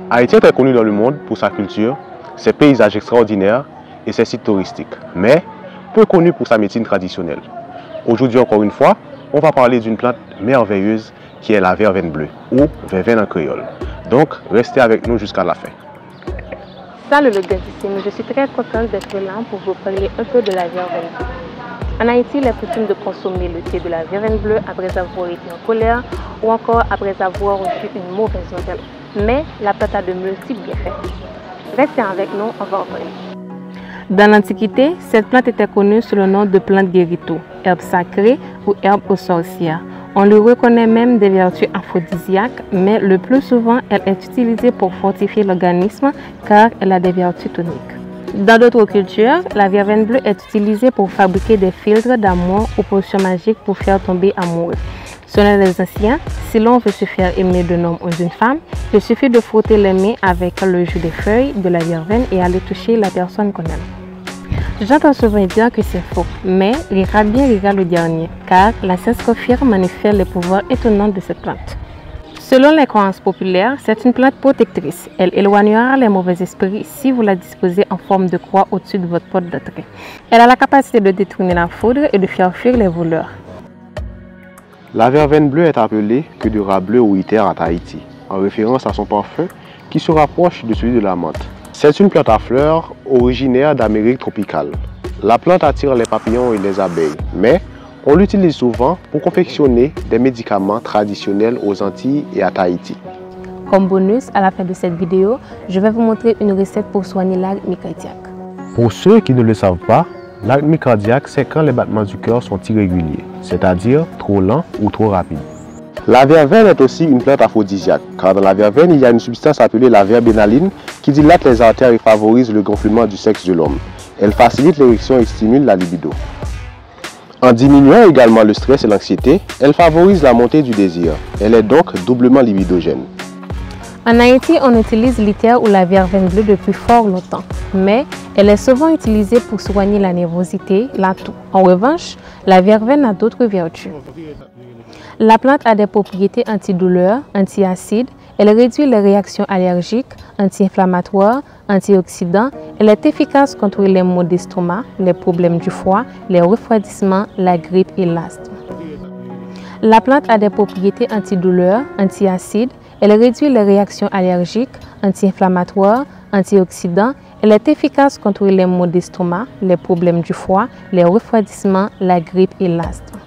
Haïti est très connu dans le monde pour sa culture, ses paysages extraordinaires et ses sites touristiques, mais peu connu pour sa médecine traditionnelle. Aujourd'hui, encore une fois, on va parler d'une plante merveilleuse qui est la verveine bleue, ou verveine en créole. Donc, restez avec nous jusqu'à la fin. Salut le Gadissime, je suis très contente d'être là pour vous parler un peu de la verveine bleue. En Haïti, il est coutume de consommer le thé de la verveine bleue après avoir été en colère ou encore après avoir reçu une mauvaise nouvelle. Mais la plante a de multiples bienfaits. Restez avec nous, on va en parler. Dans l'Antiquité, cette plante était connue sous le nom de plante guérito, herbe sacrée ou herbe aux sorcières. On lui reconnaît même des vertus aphrodisiaques, mais le plus souvent, elle est utilisée pour fortifier l'organisme car elle a des vertus toniques. Dans d'autres cultures, la verveine bleue est utilisée pour fabriquer des filtres d'amour ou potions magiques pour faire tomber amoureux. Selon les anciens, si l'on veut se faire aimer d'un homme ou d'une femme, il suffit de frotter les mains avec le jus des feuilles de la verveine et aller toucher la personne qu'on aime. J'entends souvent dire que c'est faux, mais rira bien rira le dernier, car la science confirme en effet les pouvoirs étonnants de cette plante. Selon les croyances populaires, c'est une plante protectrice. Elle éloignera les mauvais esprits si vous la disposez en forme de croix au-dessus de votre porte d'entrée. Elle a la capacité de détourner la foudre et de faire fuir les voleurs. La verveine bleue est appelée queue de rat bleu ou iter à Tahiti, en référence à son parfum qui se rapproche de celui de la menthe. C'est une plante à fleurs originaire d'Amérique tropicale. La plante attire les papillons et les abeilles, mais on l'utilise souvent pour confectionner des médicaments traditionnels aux Antilles et à Tahiti. Comme bonus, à la fin de cette vidéo, je vais vous montrer une recette pour soigner l'arythmie cardiaque. Pour ceux qui ne le savent pas, l'arythmie cardiaque, c'est quand les battements du cœur sont irréguliers, c'est-à-dire trop lents ou trop rapides. La verveine est aussi une plante aphrodisiaque, car dans la verveine, il y a une substance appelée la verbénaline qui dilate les artères et favorise le gonflement du sexe de l'homme. Elle facilite l'érection et stimule la libido. En diminuant également le stress et l'anxiété, elle favorise la montée du désir. Elle est donc doublement libidogène. En Haïti, on utilise l'iter ou la verveine bleue depuis fort longtemps, mais elle est souvent utilisée pour soigner la nervosité, la toux. En revanche, la verveine a d'autres vertus. La plante a des propriétés antidouleurs, antiacides, elle réduit les réactions allergiques, anti-inflammatoires, antioxydants. Elle est efficace contre les maux d'estomac, les problèmes du foie, les refroidissements, la grippe et l'asthme. La plante a des propriétés antidouleurs, antiacides, elle réduit les réactions allergiques, anti-inflammatoires, antioxydants. Elle est efficace contre les maux d'estomac, les problèmes du foie, les refroidissements, la grippe et l'asthme.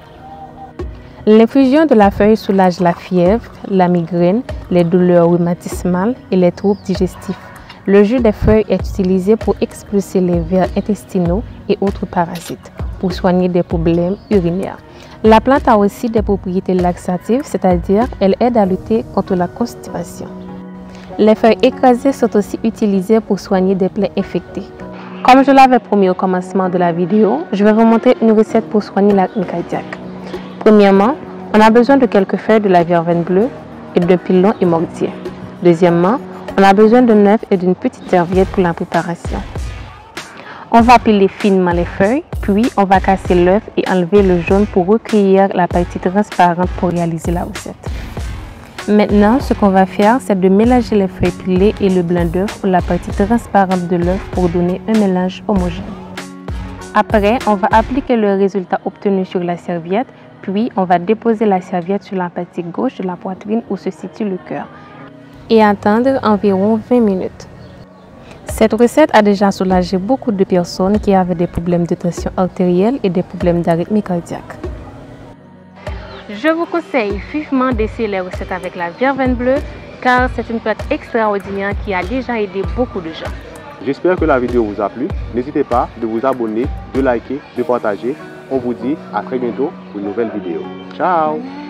L'infusion de la feuille soulage la fièvre, la migraine, les douleurs rhumatismales et les troubles digestifs. Le jus des feuilles est utilisé pour expulser les vers intestinaux et autres parasites, pour soigner des problèmes urinaires. La plante a aussi des propriétés laxatives, c'est-à-dire elle aide à lutter contre la constipation. Les feuilles écrasées sont aussi utilisées pour soigner des plaies infectées. Comme je l'avais promis au commencement de la vidéo, je vais vous montrer une recette pour soigner l'arythmie cardiaque. Premièrement, on a besoin de quelques feuilles de la verveine bleue et d'un pilon et mortier. Deuxièmement, on a besoin d'un œuf et d'une petite serviette pour la préparation. On va piler finement les feuilles, puis on va casser l'œuf et enlever le jaune pour recueillir la partie transparente pour réaliser la recette. Maintenant, ce qu'on va faire, c'est de mélanger les feuilles pilées et le blanc d'œuf ou la partie transparente de l'œuf pour donner un mélange homogène. Après, on va appliquer le résultat obtenu sur la serviette, puis on va déposer la serviette sur la partie gauche de la poitrine où se situe le cœur et attendre environ 20 minutes. Cette recette a déjà soulagé beaucoup de personnes qui avaient des problèmes de tension artérielle et des problèmes d'arythmie cardiaque. Je vous conseille vivement d'essayer les recettes avec la verveine bleue car c'est une plante extraordinaire qui a déjà aidé beaucoup de gens. J'espère que la vidéo vous a plu. N'hésitez pas de vous abonner, de liker, de partager. On vous dit à très bientôt pour une nouvelle vidéo. Ciao!